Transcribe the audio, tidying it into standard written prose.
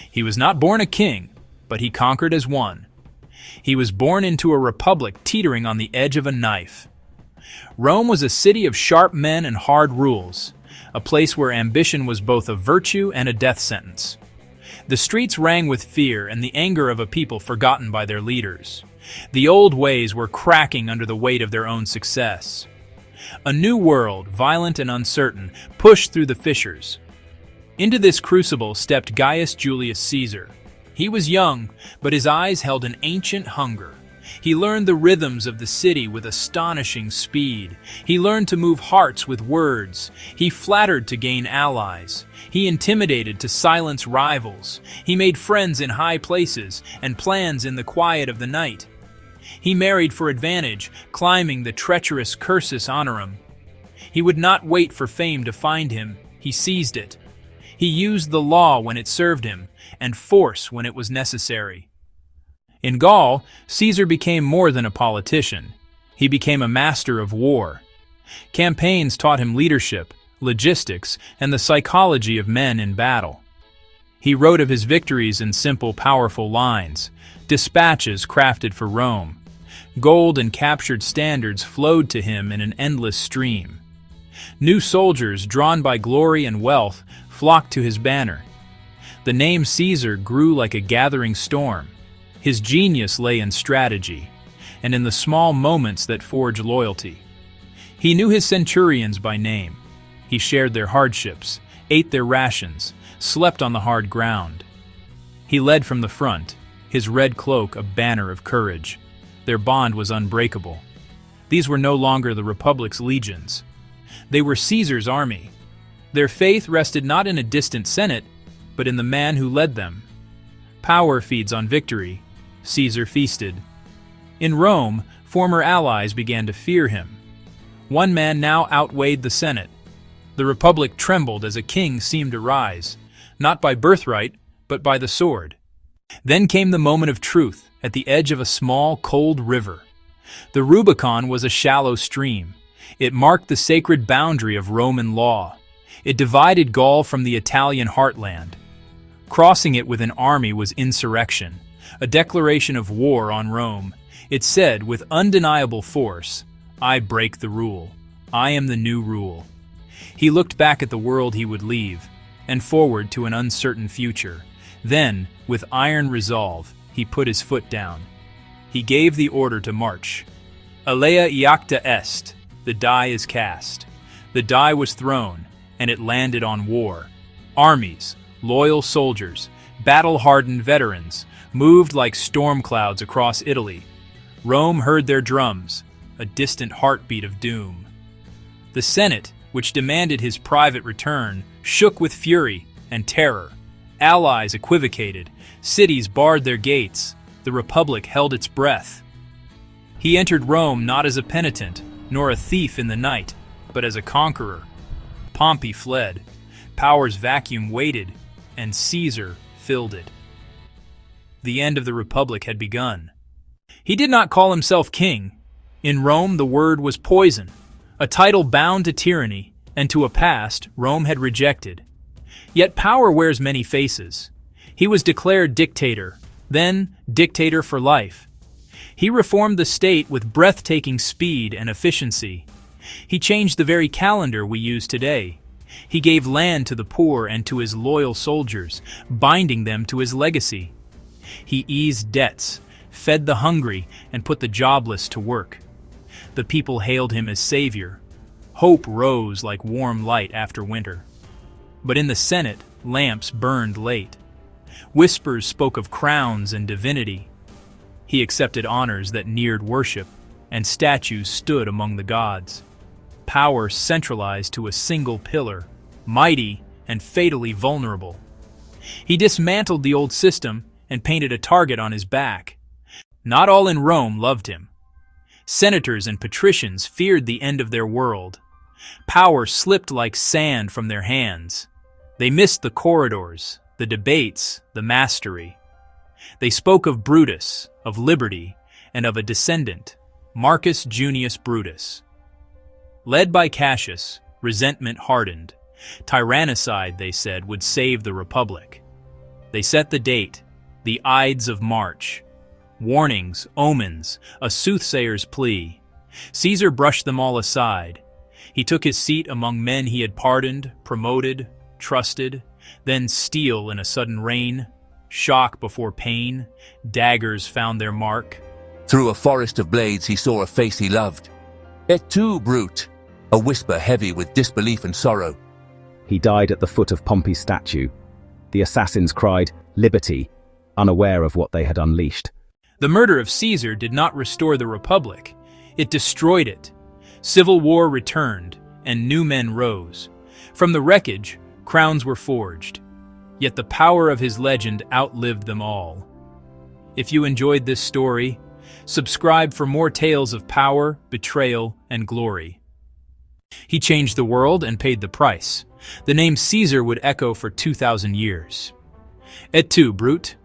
He was not born a king, but he conquered as one. He was born into a republic teetering on the edge of a knife. Rome was a city of sharp men and hard rules, a place where ambition was both a virtue and a death sentence. The streets rang with fear and the anger of a people forgotten by their leaders. The old ways were cracking under the weight of their own success. A new world, violent and uncertain, pushed through the fissures. Into this crucible stepped Gaius Julius Caesar. He was young, but his eyes held an ancient hunger. He learned the rhythms of the city with astonishing speed. He learned to move hearts with words. He flattered to gain allies. He intimidated to silence rivals. He made friends in high places and plans in the quiet of the night. He married for advantage, climbing the treacherous cursus honorum. He would not wait for fame to find him. He seized it. He used the law when it served him, and force when it was necessary. In Gaul, Caesar became more than a politician. He became a master of war. Campaigns taught him leadership, logistics, and the psychology of men in battle. He wrote of his victories in simple, powerful lines, dispatches crafted for Rome. Gold and captured standards flowed to him in an endless stream. New soldiers, drawn by glory and wealth, flocked to his banner. The name Caesar grew like a gathering storm. His genius lay in strategy, and in the small moments that forge loyalty. He knew his centurions by name. He shared their hardships, ate their rations, slept on the hard ground. He led from the front, his red cloak a banner of courage. Their bond was unbreakable. These were no longer the Republic's legions. They were Caesar's army. Their faith rested not in a distant senate, but in the man who led them. Power feeds on victory. Caesar feasted. In Rome, former allies began to fear him. One man now outweighed the Senate. The Republic trembled as a king seemed to rise, not by birthright, but by the sword. Then came the moment of truth at the edge of a small, cold river. The Rubicon was a shallow stream. It marked the sacred boundary of Roman law. It divided Gaul from the Italian heartland. Crossing it with an army was insurrection, a declaration of war on Rome. It said with undeniable force, "I break the rule. I am the new rule." He looked back at the world he would leave, and forward to an uncertain future. Then, with iron resolve, he put his foot down. He gave the order to march. Alea iacta est, the die is cast. The die was thrown, and it landed on war. Armies, loyal soldiers, battle-hardened veterans, moved like storm clouds across Italy. Rome heard their drums, a distant heartbeat of doom. The Senate, which demanded his private return, shook with fury and terror. Allies equivocated, cities barred their gates, the Republic held its breath. He entered Rome not as a penitent, nor a thief in the night, but as a conqueror. Pompey fled, power's vacuum waited, and Caesar filled it. The end of the Republic had begun. He did not call himself king. In Rome the word was poison, a title bound to tyranny, and to a past Rome had rejected. Yet power wears many faces. He was declared dictator, then dictator for life. He reformed the state with breathtaking speed and efficiency. He changed the very calendar we use today. He gave land to the poor and to his loyal soldiers, binding them to his legacy. He eased debts, fed the hungry, and put the jobless to work. The people hailed him as savior. Hope rose like warm light after winter. But in the Senate, lamps burned late. Whispers spoke of crowns and divinity. He accepted honors that neared worship, and statues stood among the gods. Power centralized to a single pillar, mighty and fatally vulnerable. He dismantled the old system and painted a target on his back. Not all in Rome loved him. Senators and patricians feared the end of their world. Power slipped like sand from their hands. They missed the corridors, the debates, the mastery. They spoke of Brutus, of liberty, and of a descendant, Marcus Junius Brutus. Led by Cassius, resentment hardened. Tyrannicide, they said, would save the Republic. They set the date, the Ides of March. Warnings, omens, a soothsayer's plea. Caesar brushed them all aside. He took his seat among men he had pardoned, promoted, trusted. Then steel in a sudden rain, shock before pain, daggers found their mark. Through a forest of blades he saw a face he loved. "Et tu, brute!" a whisper heavy with disbelief and sorrow. He died at the foot of Pompey's statue. The assassins cried, "Liberty," unaware of what they had unleashed. The murder of Caesar did not restore the Republic. It destroyed it. Civil war returned, and new men rose. From the wreckage, crowns were forged. Yet the power of his legend outlived them all. If you enjoyed this story, subscribe for more tales of power, betrayal, and glory. He changed the world and paid the price. The name Caesar would echo for 2,000 years. Et tu, brute!